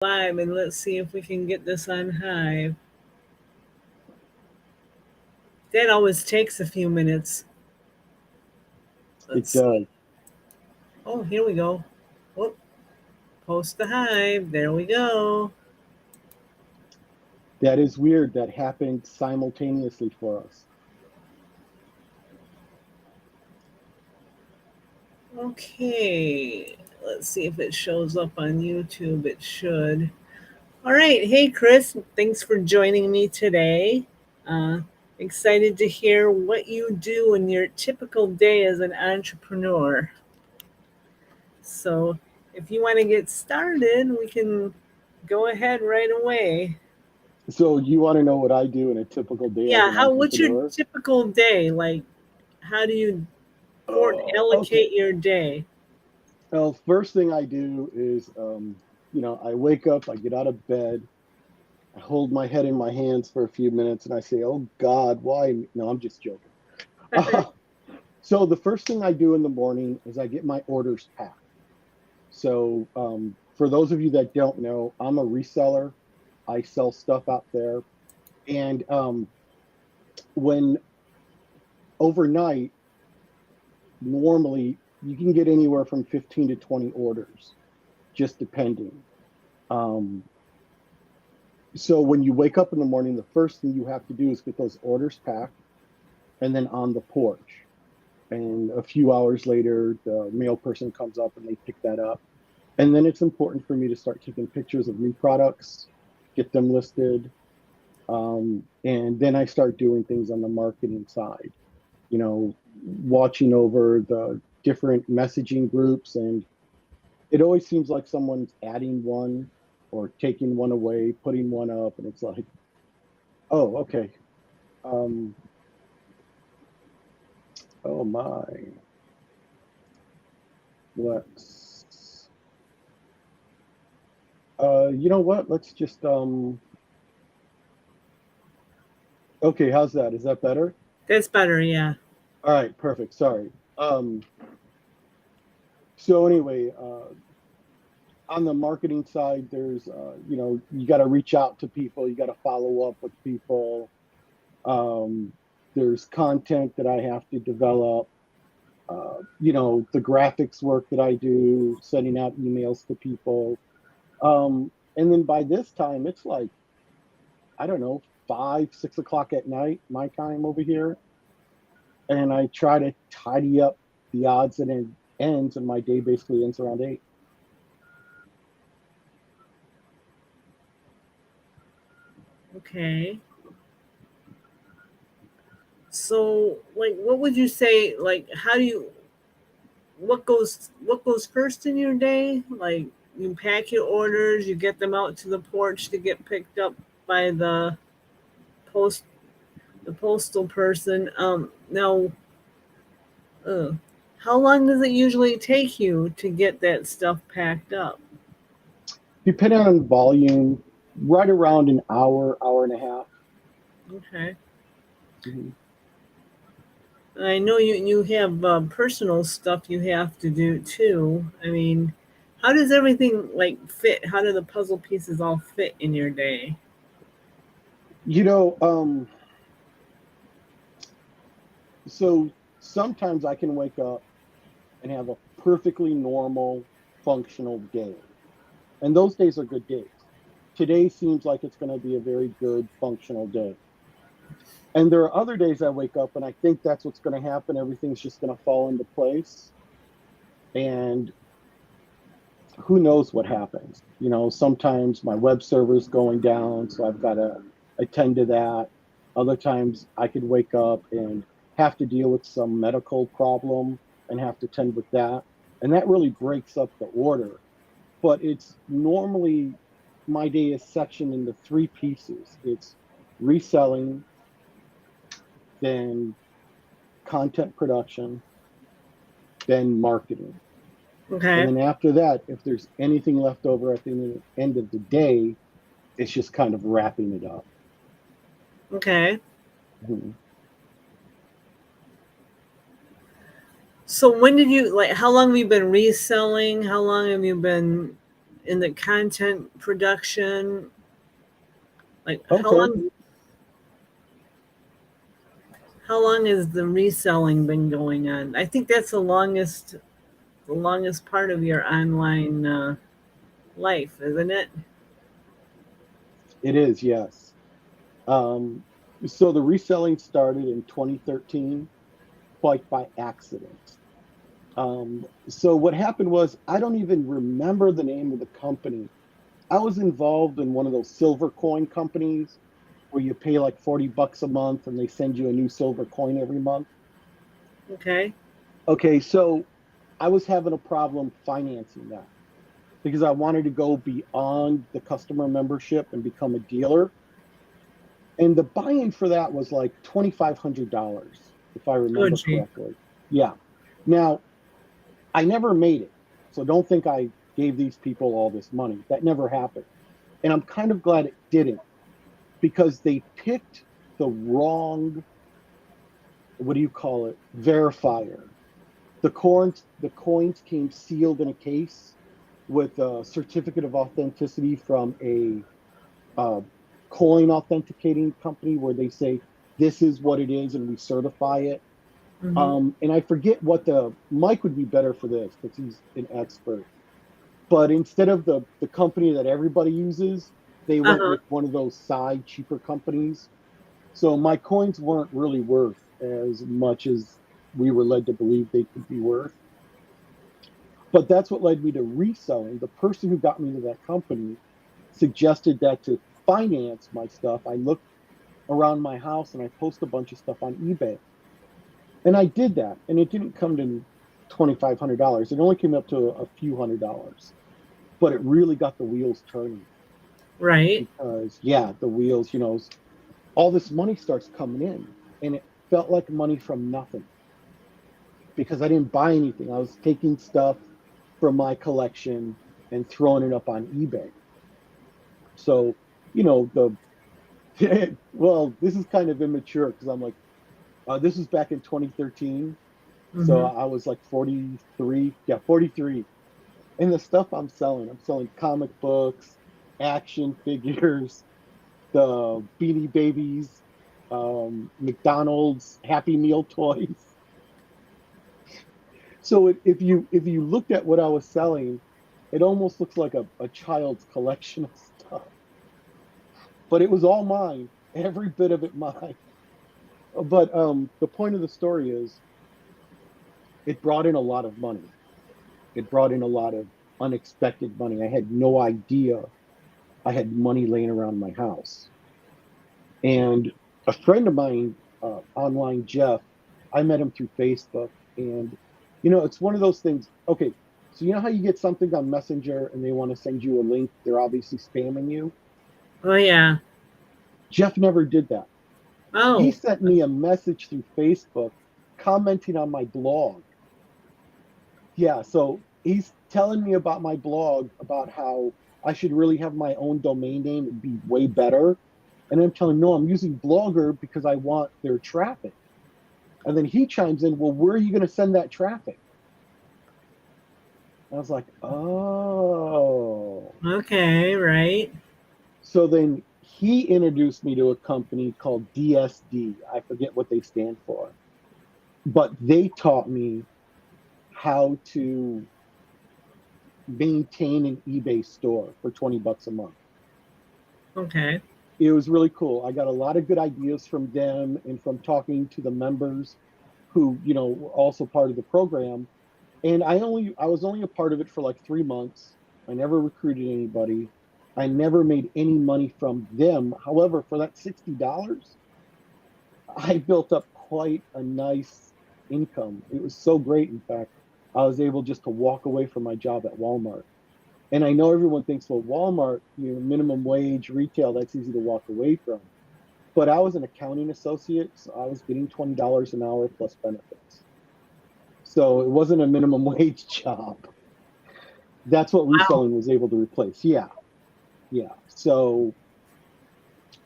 Live, and let's see if we can get this on Hive. That always takes a few minutes. It Let's see. does. Oh, here we go. Whoop. Post the Hive. There we go. That is weird. That happened simultaneously for us. Okay. Let's see if it shows up on YouTube. It should. All right. Hey, Chris. Thanks for joining me today. Uh, Excited to hear what you do in your typical day as an entrepreneur. So, if you want to get started, we can go ahead right away. So you want to know what I do in a typical day as Yeah, an what's your entrepreneur? typical day? Like, how do you Oh, okay. allocate your day? Well, first thing I do is, I wake up, I get out of bed, I hold my head in my hands for a few minutes, and I say, "Oh God, why?" No, I'm just joking. So the first thing I do in the morning is I get my orders packed. So for those of you that don't know, I'm a reseller. I sell stuff out there, and when overnight, normally you can get anywhere from 15 to 20 orders, just depending. Um, so when you wake up in the morning, the first thing you have to do is get those orders packed and then on the porch. And a few hours later, the mail person comes up and they pick that up. And then it's important for me to start taking pictures of new products, get them listed. And then I start doing things on the marketing side, watching over the different messaging groups. And it always seems like someone's adding one or taking one away, putting one up. And it's like, oh, okay. Um, oh my. Let's, you know what? Let's just, okay, how's that? Is that better? That's better, yeah. All right, perfect. Sorry. So anyway, on the marketing side, there's, you got to reach out to people, you got to follow up with people. Um, there's content that I have to develop. The graphics work that I do, sending out emails to people. And then by this time, it's like, I don't know, 5, 6 o'clock at night, my time over here. And I try to tidy up the odds and it ends, and my day basically ends around 8. Okay. So, like, what would you say? Like, how do you? What goes first in your day? Like, you pack your orders, you get them out to the porch to get picked up by post the postal person. Now, uh, how long does it usually take you to get that stuff packed up? Depending on volume, right around an hour, hour and a half. Okay. Mhm. I know you have personal stuff you have to do too. I mean, how does everything like fit? How do the puzzle pieces all fit in your day? You know, so sometimes I can wake up and have a perfectly normal, functional day. And those days are good days. Today seems like it's going to be a very good, functional day. And there are other days I wake up and I think that's what's going to happen. Everything's just going to fall into place. And who knows what happens? Sometimes my web server's going down, so I've got to attend to that. Other times I could wake up and have to deal with some medical problem and have to tend with that. And that really breaks up the order. But it's normally my day is sectioned into three pieces. It's reselling, then content production, then marketing. And Okay. then after that, if there's anything left over at the end of the day, it's just kind of wrapping it up. Okay. Mhm. So when did you like? How long have you been reselling? How long have you been in the content production. Like Okay. how long has the reselling been going on? I think that's the longest part of your online life, isn't it? It is, yes. Um, so the reselling started in 2013, quite by accident. So what happened was, I don't even remember the name of the company. I was involved in one of those silver coin companies where you pay like $40 a month and they send you a new silver coin every month. Okay. Okay, so I was having a problem financing that because I wanted to go beyond the customer membership and become a dealer. And the buy-in for that was like $2,500, if I Oh, remember gee. correctly. Yeah. Now, I never made it. So don't think I gave these people all this money. That never happened. And I'm kind of glad it didn't because they picked the wrong, what do you call it, verifier. The coins came sealed in a case with a certificate of authenticity from a uh, coin authenticating company where they say this is what it is and we certify it. Mm-hmm. And I forget what the Mike would be better for this because he's an expert. But instead of the company that everybody uses, they went Uh-huh. with one of those side cheaper companies. So my coins weren't really worth as much as we were led to believe they could be worth. But that's what led me to reselling. The person who got me to that company suggested that to finance my stuff, I looked around my house and I post a bunch of stuff on eBay. And I did that, and it didn't come to $2,500. It only came up to a few $100s, but it really got the wheels turning Right. because, yeah, the wheels, all this money starts coming in, and it felt like money from nothing because I didn't buy anything. I was taking stuff from my collection and throwing it up on eBay. So, the well, this is kind of immature because I'm like, this was back in 2013. So Mm-hmm. I was like 43. Yeah, 43. And the stuff I'm selling comic books, action figures, the Beanie Babies, McDonald's Happy Meal toys. So if you looked at what I was selling, it almost looks like a child's collection of stuff. But it was all mine, every bit of it mine. But the point of the story is it brought in a lot of money. It brought in a lot of unexpected money. I had no idea I had money laying around my house. And a friend of mine, online, Jeff, I met him through Facebook. And, it's one of those things. Okay, so you know how you get something on Messenger and they want to send you a link? They're obviously spamming you. Oh, yeah. Jeff never did that. He Oh, sent me a message through Facebook commenting on my blog. Yeah, so he's telling me about my blog, about how I should really have my own domain name. It'd be way better. And I'm telling him, no, I'm using Blogger because I want their traffic. And then he chimes in, well, where are you going to send that traffic? And I was like, oh. okay. Right. So then he introduced me to a company called DSD. I forget what they stand for, but they taught me how to maintain an eBay store for $20 a month. Okay. It was really cool. I got a lot of good ideas from them and from talking to the members who, were also part of the program. And I was only a part of it for like 3 months. I never recruited anybody. I never made any money from them. However, for that $60, I built up quite a nice income. It was so great, in fact, I was able just to walk away from my job at Walmart. And I know everyone thinks, well, Walmart, minimum wage, retail, that's easy to walk away from. But I was an accounting associate, so I was getting $20 an hour plus benefits. So it wasn't a minimum wage job. That's what Wow. reselling was able to replace. Yeah, yeah. So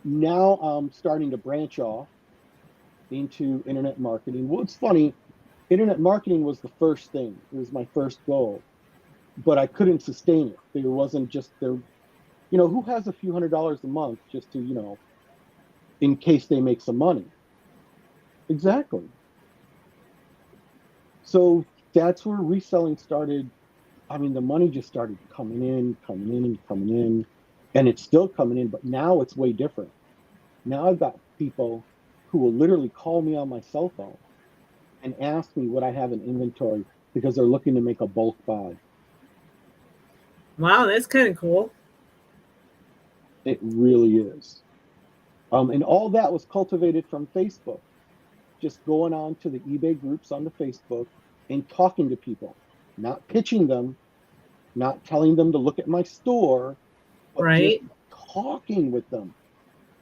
now I'm starting to branch off into internet marketing. Well, it's funny, internet marketing was the first thing. It was my first goal. but I couldn't sustain it. There wasn't just there, who has a few $100s a month just to, in case they make some money? Exactly. So that's where reselling started. I mean, the money just started coming in, coming in, and coming in, and it's still coming in, but now it's way different. Now I've got people who will literally call me on my cell phone and ask me what I have in inventory because they're looking to make a bulk buy. Wow, that's kind of cool. It really is. And all that was cultivated from Facebook, just going on to the eBay groups on the Facebook and talking to people, not pitching them, not telling them to look at my store, but just Right? talking with them.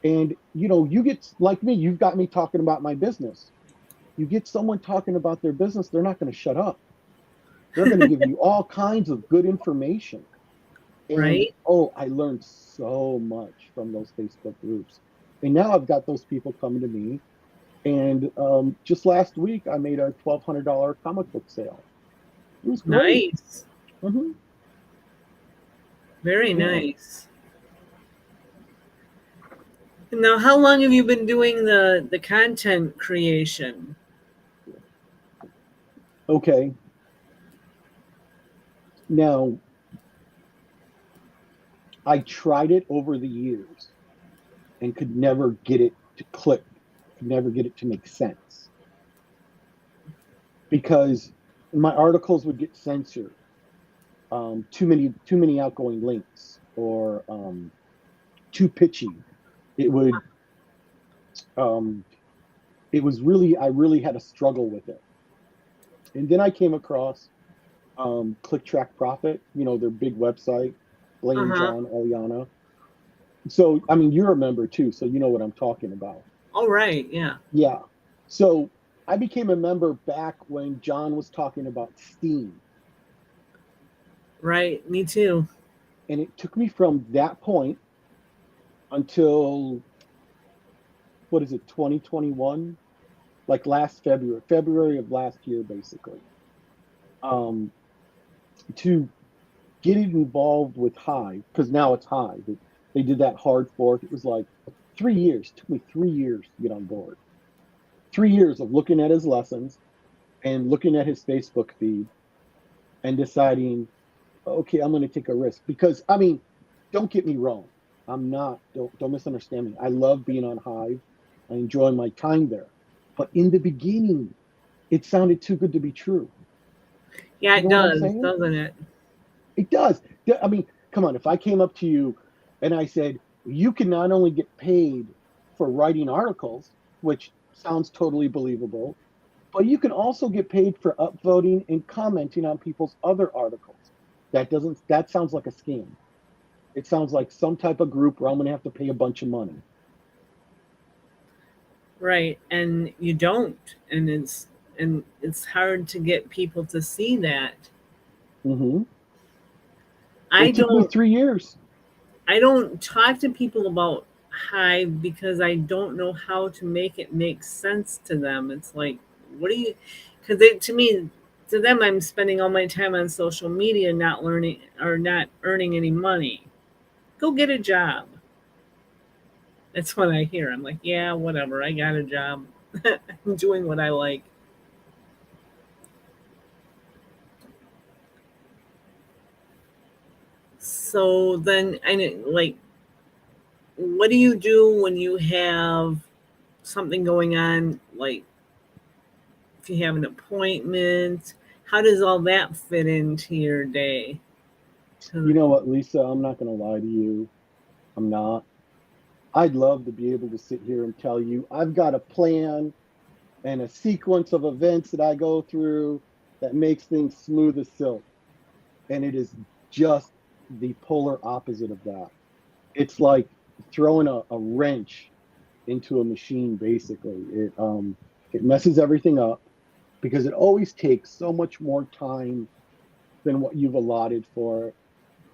And you get like me, you've got me talking about my business. You get someone talking about their business, they're not going to shut up. They're going to give you all kinds of good information. And Right? oh, I learned so much from those Facebook groups. And now I've got those people coming to me. And just last week, I made a $1,200 comic book sale. It was great. Nice. Hmm. Very Yeah. nice. Now, how long have you been doing the content creation? Okay. Now, I tried it over the years and could never get it to click, could never get it to make sense because my articles would get censored. Too many outgoing links or too pitchy. It would um, it was really I really had a struggle with it. And then I came across Click Track Profit, their big website, Uh Blaine huh. John Eliana. So I mean you're a member too, so you know what I'm talking about. All right. Yeah. Yeah. So I became a member back when John was talking about Steam. Right. Me too. And it took me from that point until what is it, 2021? Like last February of last year, basically, um, to get involved with Hive, because now it's Hive. They did that hard fork. It was like 3 years. It took me 3 years to get on board. 3 years of looking at his lessons and looking at his Facebook feed and deciding, okay, I'm going to take a risk. Because, I mean, don't get me wrong. I'm not, don't misunderstand me. I love being on Hive. I enjoy my time there. But in the beginning, it sounded too good to be true. Yeah, You it know what I'm does, saying? doesn't it? It does. I mean, come on. If I came up to you and I said, you can not only get paid for writing articles, which sounds totally believable, but you can also get paid for upvoting and commenting on people's other articles. That sounds like a scam. It sounds like some type of group where I'm going to have to pay a bunch of money. Right. And you don't. And it's hard to get people to see that. Hmm. I It took me don't 3 years. I don't talk to people about Hive because I don't know how to make it make sense to them. It's like, what do you? Because to me, to them, I'm spending all my time on social media, not learning or not earning any money. Go get a job. That's what I hear. I'm like, yeah, whatever. I got a job. I'm doing what I like. So then, like, what do you do when you have something going on? Like, if you have an appointment, how does all that fit into your day? You know what, Lisa? I'm not going to lie to you. I'm not. I'd love to be able to sit here and tell you I've got a plan and a sequence of events that I go through that makes things smooth as silk. And it is just the polar opposite of that. It's like throwing a wrench into a machine, basically. It messes everything up because it always takes so much more time than what you've allotted for it.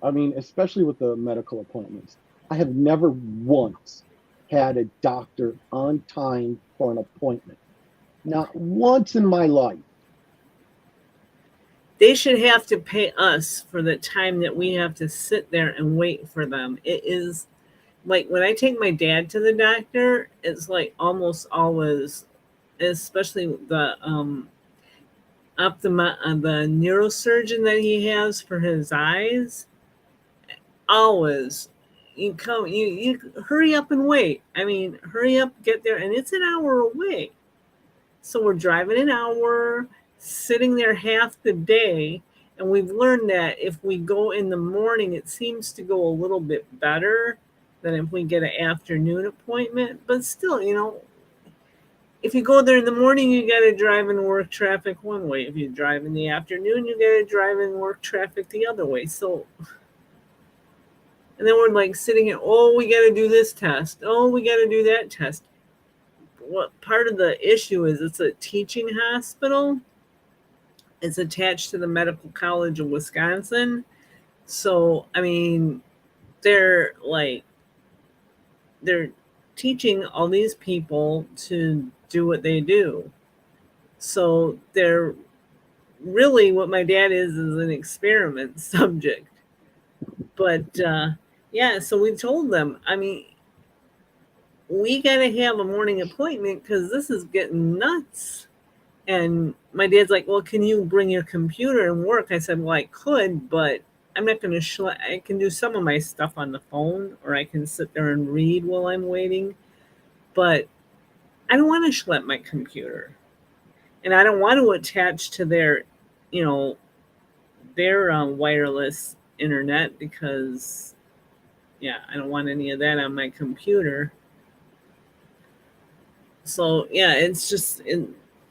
I mean, especially with the medical appointments. I have never once had a doctor on time for an appointment. Not once in my life. They should have to pay us for the time that we have to sit there and wait for them. It is like when I take my dad to the doctor, it's like almost always, especially the neurosurgeon that he has for his eyes, always you hurry up and wait. I mean, hurry up, get there, and it's an hour away. So we're driving an hour, sitting there half the day, and we've learned that if we go in the morning, it seems to go a little bit better than if we get an afternoon appointment. But still, if you go there in the morning, you got to drive in work traffic one way. If you drive in the afternoon, you got to drive in work traffic the other way. So, and then we're like sitting here, oh, we got to do this test. Oh, we got to do that test. What part of the issue is it's a teaching hospital. It's attached to the Medical College of Wisconsin. So, I mean, they're like, they're teaching all these people to do what they do. So they're really what my dad is an experiment subject. But yeah, so we told them, I mean, we got to have a morning appointment because this is getting nuts. And my dad's like, well, can you bring your computer and work? I said, well, I could, but I'm not going to I can do some of my stuff on the phone, or I can sit there and read while I'm waiting. But I don't want to schlep my computer. And I don't want to attach to their, you know, their wireless internet because, yeah, I don't want any of that on my computer. So yeah, it's just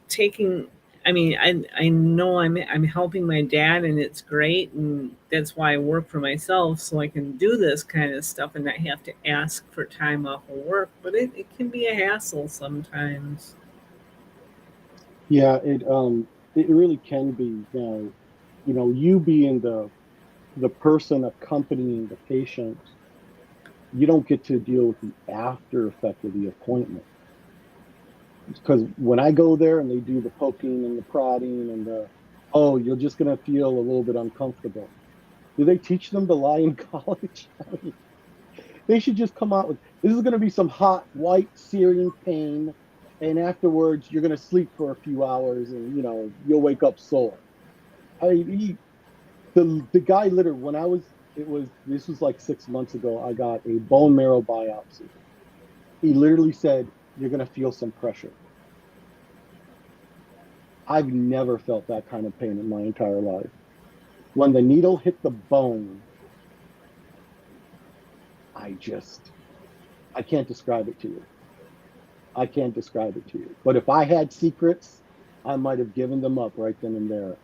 taking. I mean, I know I'm helping my dad, and it's great, and that's why I work for myself, so I can do this kind of stuff and not have to ask for time off of work. But it can be a hassle sometimes. Yeah, it really can be. Now, you being the person accompanying the patient, you don't get to deal with the after effect of the appointment. Because when I go there and they do the poking and the prodding and oh, you're just going to feel a little bit uncomfortable. Do they teach them to lie in college? I mean, they should just come out with, this is going to be some hot, white, searing pain. And afterwards, you're going to sleep for a few hours and, you'll wake up sore. I mean, the guy literally, this was like 6 months ago, I got a bone marrow biopsy. He literally said, you're going to feel some pressure. I've never felt that kind of pain in my entire life. When the needle hit the bone, I can't describe it to you. I can't describe it to you. But if I had secrets, I might have given them up right then and there.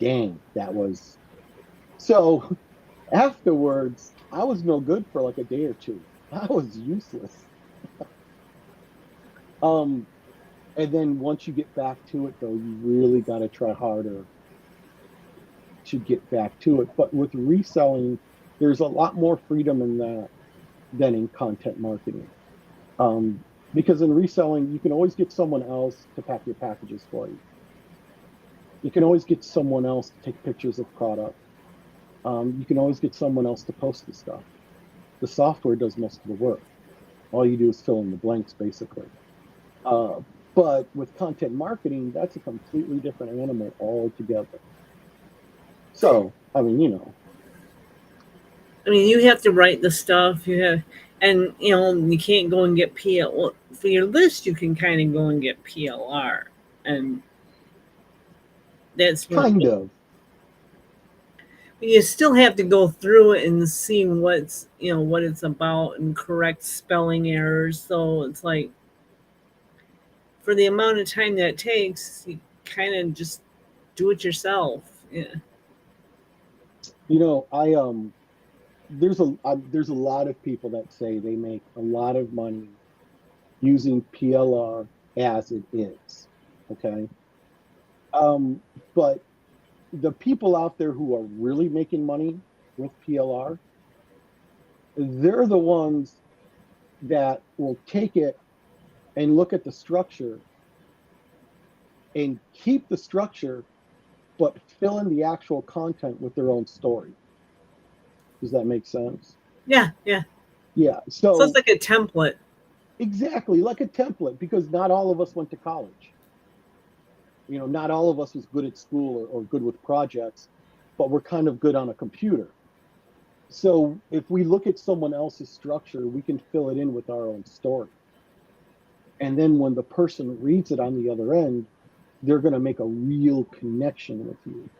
Dang, that was. So afterwards, I was no good for like a day or two. I was useless. And then once you get back to it, though, you really got to try harder to get back to it. But with reselling, there's a lot more freedom in that than in content marketing. Because in reselling, you can always get someone else to pack your packages for you. You can always get someone else to take pictures of product. You can always get someone else to post the stuff. The software does most of the work. All you do is fill in the blanks, basically. But with content marketing, that's a completely different animal altogether. So, I mean, I mean, you have to write the stuff. And you can't go and get PL. Well, for your list, you can kind of go and get PLR, and that's kind of. You still have to go through it and see what it's about and correct spelling errors. So it's like, for the amount of time that it takes, you kind of just do it yourself. Yeah. There's a lot of people that say they make a lot of money using PLR as it is. Okay. But the people out there who are really making money with PLR, they're the ones that will take it and look at the structure and keep the structure but fill in the actual content with their own story. Does that make sense? Yeah, yeah. Yeah. So it's So like a template. exactly like a template, because not all of us went to college. Not all of us was good at school or good with projects, but we're kind of good on a computer. So if we look at someone else's structure, we can fill it in with our own story. And then when the person reads it on the other end, they're going to make a real connection with you,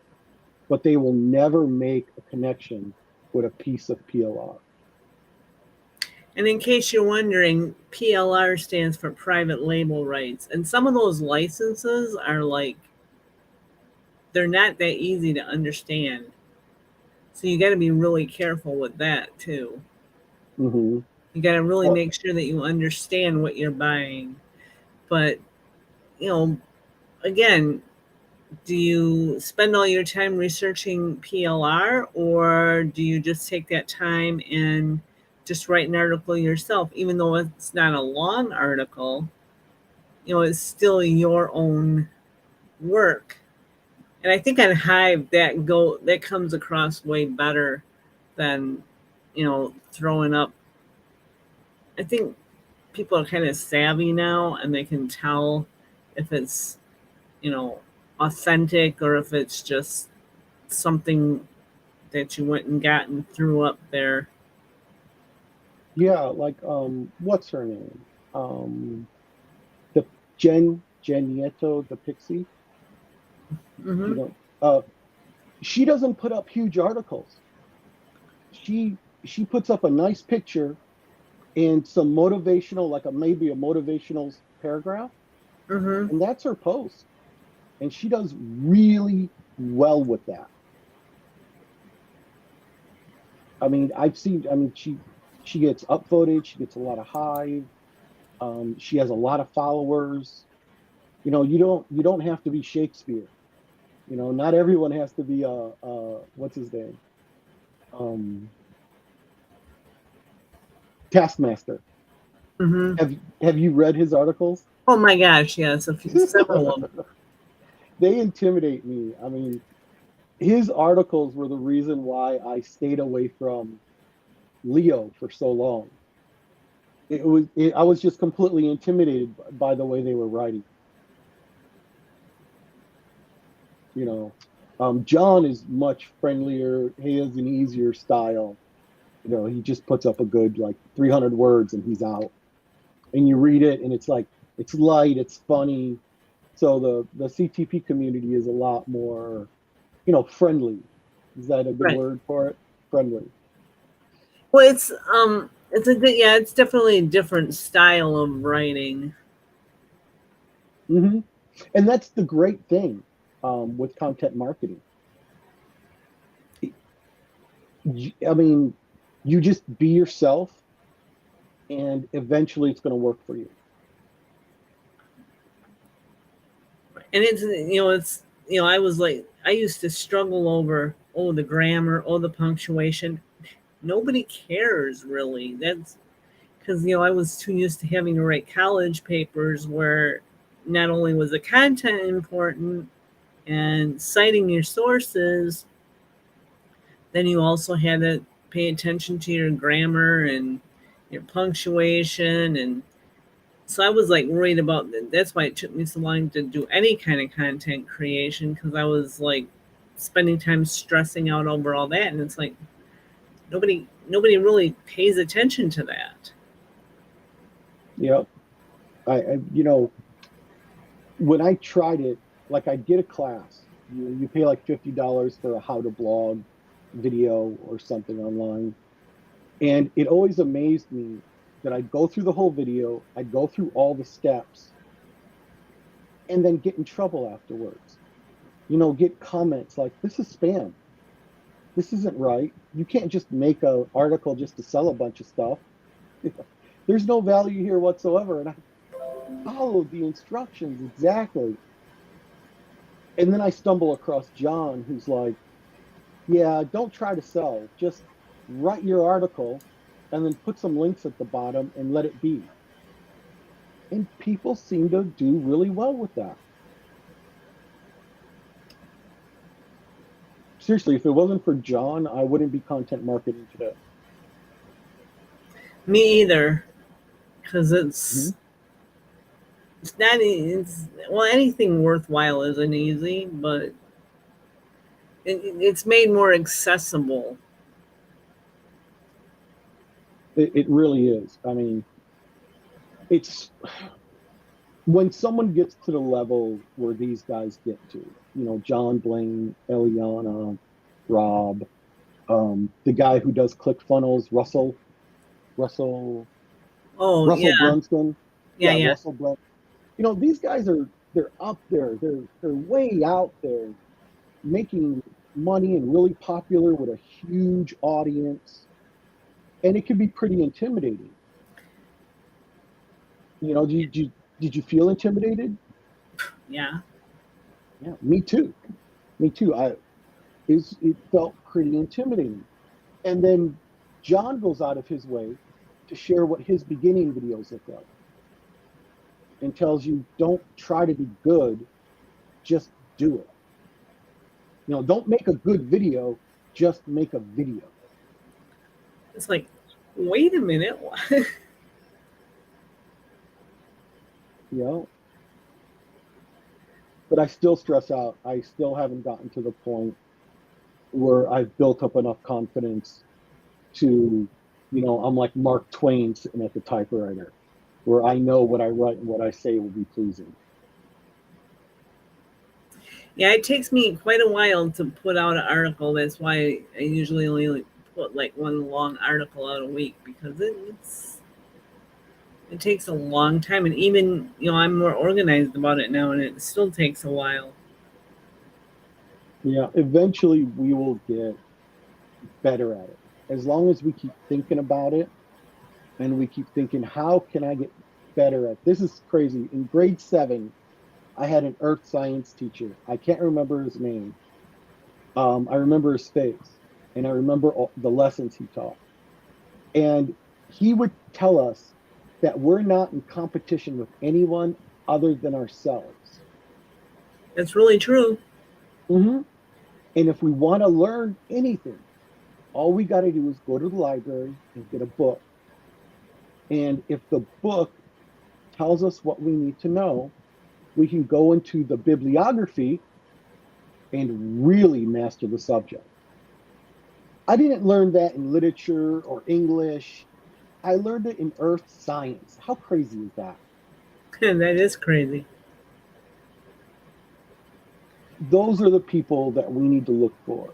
but they will never make a connection with a piece of PLR. And in case you're wondering, PLR stands for private label rights. And some of those licenses are like, they're not that easy to understand. So you got to be really careful with that too. Mm-hmm. You got to really Well, make sure that you understand what you're buying. But, you know, again, do you spend all your time researching PLR, or do you just take that time and just write an article yourself? Even though it's not a long article, it's still your own work. And I think on Hive that comes across way better than throwing up. I think people are kind of savvy now, and they can tell if it's you know authentic, or if it's just something that you went and got and threw up there. yeah, like what's her name? The Jen Nieto, the Pixie. Hmm. You know, uh, she doesn't put up huge articles. She puts up a nice picture and some motivational, like maybe a motivational paragraph, Hmm. and that's her post. And she does really well with that. I mean, I've seen. I mean, she gets upvoted. She gets a lot of Hive. She has a lot of followers. You don't have to be Shakespeare. Not everyone has to be what's his name, um, Taskmaster. Hmm. Have you read his articles? Oh my gosh, yes, several of them. They intimidate me. I mean, his articles were the reason why I stayed away from Leo for so long. I was just completely intimidated by the way they were writing. You know, John is much friendlier. He has an easier style. He just puts up a good like 300 words and he's out. And you read it and it's like it's light, it's funny. So the CTP community is a lot more, friendly. Is that a good Right. word for it? Friendly. Well, it's a good, yeah, it's definitely a different style of writing. Hmm. And that's the great thing with content marketing. I mean, you just be yourself, and eventually it's going to work for you. And I was like, I used to struggle over, the grammar, the punctuation. Nobody cares really. That's because I was too used to having to write college papers where not only was the content important and citing your sources, then you also had to pay attention to your grammar and your punctuation. And so I was like worried about that. That's why it took me so long to do any kind of content creation, because I was like spending time stressing out over all that. And it's like nobody really pays attention to that. Yep. When I tried it, like I did a class. You pay like $50 for a how to blog video or something online. And it always amazed me that I'd go through the whole video, I'd go through all the steps, and then get in trouble afterwards. Get comments like, this is spam. This isn't right. You can't just make an article just to sell a bunch of stuff. There's no value here whatsoever. And I followed the instructions exactly. And then I stumble across John, who's like, yeah, don't try to sell. Just write your article and then put some links at the bottom and let it be. And people seem to do really well with that. seriously, if it wasn't for John, I wouldn't be content marketing today. Me either, because Mm-hmm. it's not it's well, anything worthwhile isn't easy, but it's made more accessible. It really is. I mean, it's when someone gets to the level where these guys get to, John Blaine, Eliana, Rob, the guy who does ClickFunnels, Russell, Oh Russell yeah, Brunston. yeah, Yeah, yeah. Russell Brunson. These guys they're up there. They're way out there making money and really popular with a huge audience. And it can be pretty intimidating. Did you feel intimidated? Yeah. Yeah, me too. Me too. It felt pretty intimidating. And then John goes out of his way to share what his beginning videos look like and tells you don't try to be good, just do it. Don't make a good video, just make a video. It's like, wait a minute. You know, but I still stress out. I still haven't gotten to the point where I've built up enough confidence to, I'm like Mark Twain sitting at the typewriter, where I know what I write and what I say will be pleasing. Yeah, it takes me quite a while to put out an article. That's why I usually only put like one long article out a week because it takes a long time, and even I'm more organized about it now, and it still takes a while. Yeah, eventually we will get better at it. As long as we keep thinking about it and we keep thinking, how can I get better at this? Is crazy. In grade 7, I had an earth science teacher. I can't remember his name. I remember his face, and I remember the lessons he taught. And he would tell us that we're not in competition with anyone other than ourselves. That's really true. Mm-hmm. And if we want to learn anything, all we got to do is go to the library and get a book. And if the book tells us what we need to know, we can go into the bibliography and really master the subject. I didn't learn that in literature or English. I learned it in earth science. How crazy is that? That is crazy. Those are the people that we need to look for.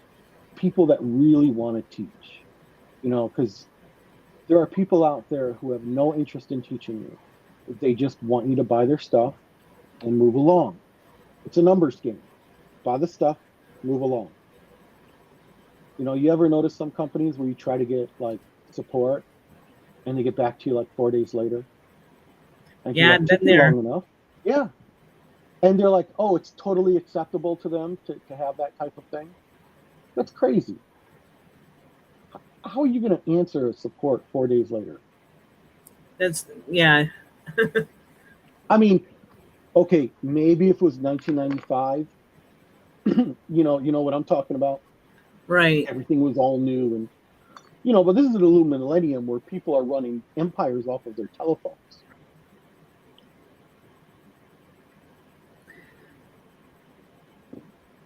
People that really want to teach, because there are people out there who have no interest in teaching you. They just want you to buy their stuff and move along. It's a numbers game. Buy the stuff, move along. You ever notice some companies where you try to get like support and they get back to you like 4 days later? And you're Yeah, like, I've been took you there. long enough. Yeah. And they're like, oh, it's totally acceptable to them to have that type of thing. That's crazy. How are you going to answer support 4 days later? That's yeah, I mean, okay, maybe if it was 1995, you know what I'm talking about. right. Everything was all new, and but this is a new millennium where people are running empires off of their telephones.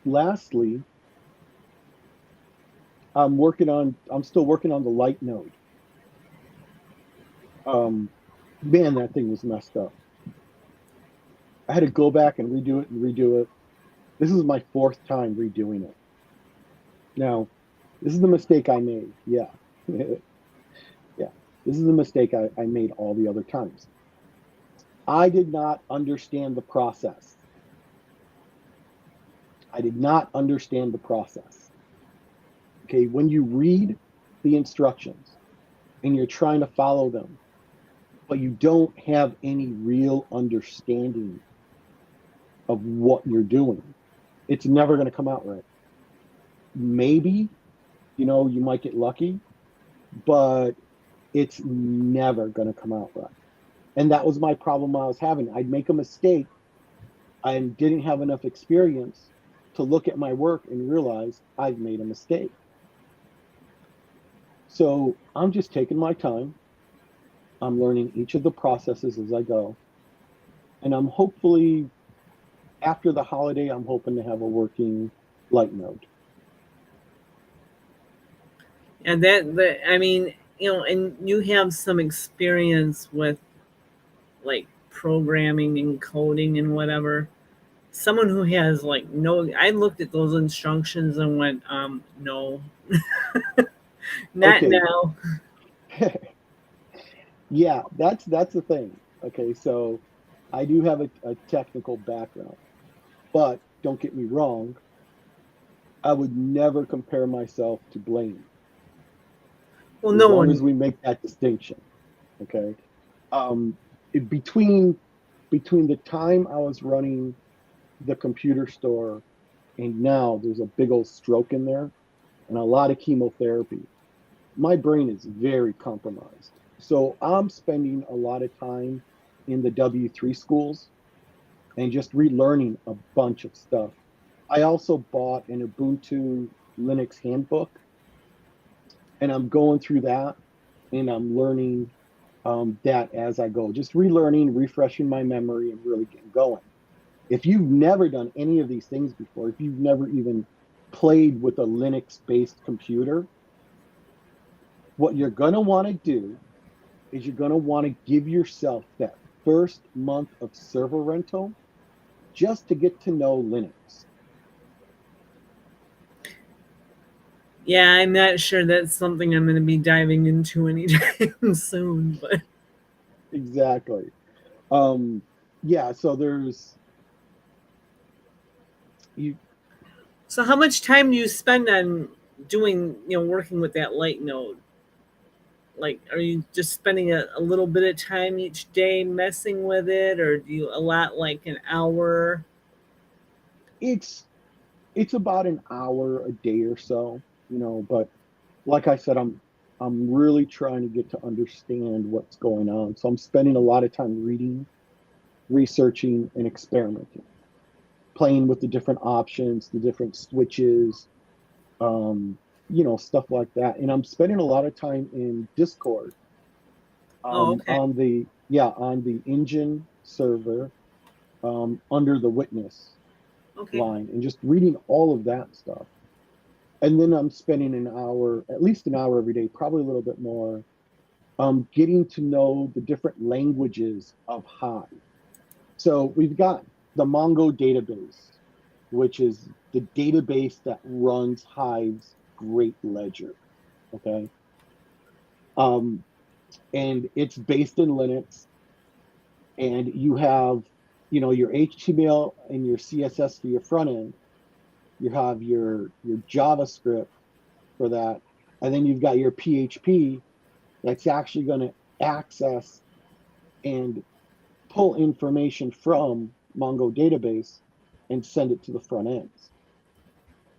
Lastly, I'm still working on the light node. Um, Man, that thing was messed up. I had to go back and redo it and redo it. This is my 4th time redoing it. Now, this is the mistake I made. Yeah. Yeah. This is the mistake I made all the other times. I did not understand the process. I did not understand the process. Okay. When you read the instructions and you're trying to follow them, but you don't have any real understanding of what you're doing, it's never going to come out right. Maybe, you might get lucky, but it's never going to come out right. And that was my problem I was having. I'd make a mistake. I didn't have enough experience. to look at my work and realize I've made a mistake. So I'm just taking my time. I'm learning each of the processes as I go. And I'm hopefully, after the holiday, I'm hoping to have a working light node. And that I mean, and you have some experience with like programming and coding and whatever. Someone who has like no, I looked at those instructions and went, no, not Okay. now. Yeah, that's the thing. Okay, so I do have a technical background, but don't get me wrong, I would never compare myself to Blaine, Well, as no long as one. we make that distinction. Okay. Um, between the time I was running the computer store and now, there's a big old stroke in there and a lot of chemotherapy. My brain is very compromised. So I'm spending a lot of time in the W3 schools and just relearning a bunch of stuff. I also bought an Ubuntu Linux handbook and I'm going through that and I'm learning that as I go, just relearning, refreshing my memory, and really getting going. If you've never done any of these things before, if you've never even played with a Linux based computer, what you're going to want to do is you're going to want to give yourself that first month of server rental just to get to know Linux. Yeah, I'm not sure that's something I'm going to be diving into anytime soon. But Exactly. Um, yeah, so there's you. so, how much time do you spend on doing, working with that light node? Like, are you just spending a little bit of time each day messing with it, or do you allot like an hour? It's it's about an hour a day or so, but like I said, I'm really trying to get to understand what's going on. So I'm spending a lot of time reading, researching, and experimenting, playing with the different options, the different switches, um, stuff like that. And I'm spending a lot of time in Discord, Oh, okay. on the engine server, under the witness Okay. line, and just reading all of that stuff. And then I'm spending an hour, at least an hour every day, probably a little bit more, getting to know the different languages of Hive. So we've got the Mongo database, which is the database that runs Hive's Great Ledger. Okay. Um, and it's based in Linux, and you have, your HTML and your CSS for your front end. You have your JavaScript for that, and then you've got your PHP that's actually going to access and pull information from Mongo database and send it to the front ends.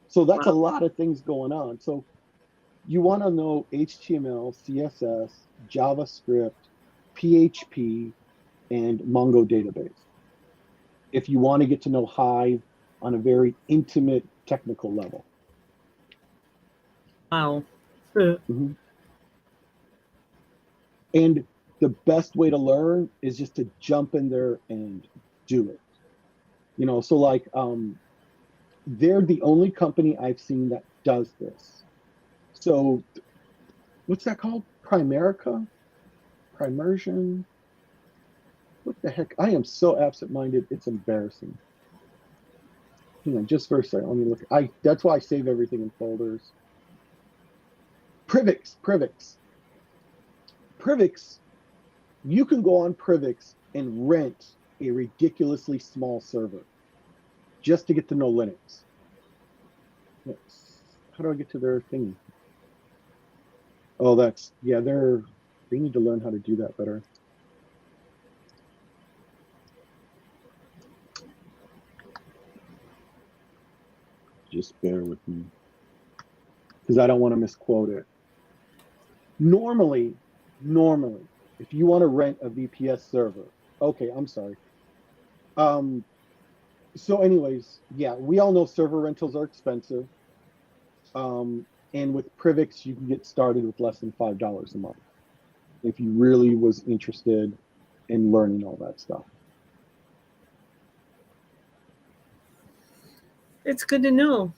So that's a Wow. lot of things going on. So you want to know HTML, CSS, JavaScript, PHP, and Mongo database if you want to get to know Hive on a very intimate technical level. Wow. Mhm. And the best way to learn is just to jump in there and do it. So like they're the only company I've seen that does this. So what's that called? Primerica? Primersion? What the heck? I am so absent-minded, it's embarrassing. Just for a second, let me look. That's why I save everything in folders. Privix. Privix, you can go on Privix and rent a ridiculously small server just to get to know Linux. How do I get to their thingy? Oh, they need to learn how to do that better. Just bear with me because I don't want to misquote it. Normally, if you want to rent a VPS server, okay, I'm sorry. Um, So, anyways, yeah, we all know server rentals are expensive. And with Privix, you can get started with less than $5 a month if you really was interested in learning all that stuff. It's good to know.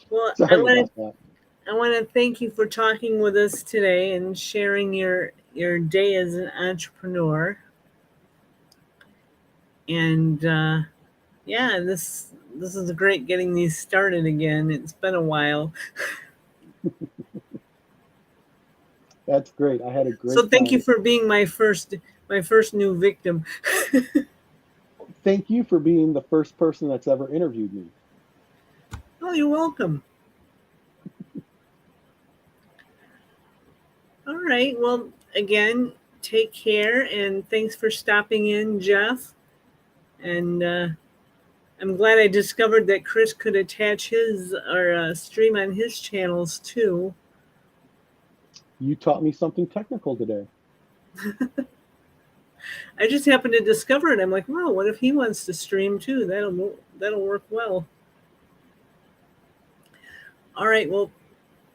Well, Sorry about that. I want to thank you for talking with us today and sharing your day as an entrepreneur. And yeah, this is great getting these started again. It's been a while. That's great. I had a So great thank you time. for being my first new victim. Thank you for being the first person that's ever interviewed me. Oh, you're welcome. All right. Well, again, take care and thanks for stopping in, Jeff. And I'm glad I discovered that Chris could attach his or stream on his channels too. You taught me something technical today. I just happened to discover it. I'm like, wow, what if he wants to stream too? That'll work well. All right. Well,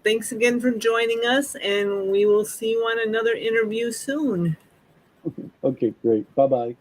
thanks again for joining us, and we will see you on another interview soon. Okay, great. Bye bye.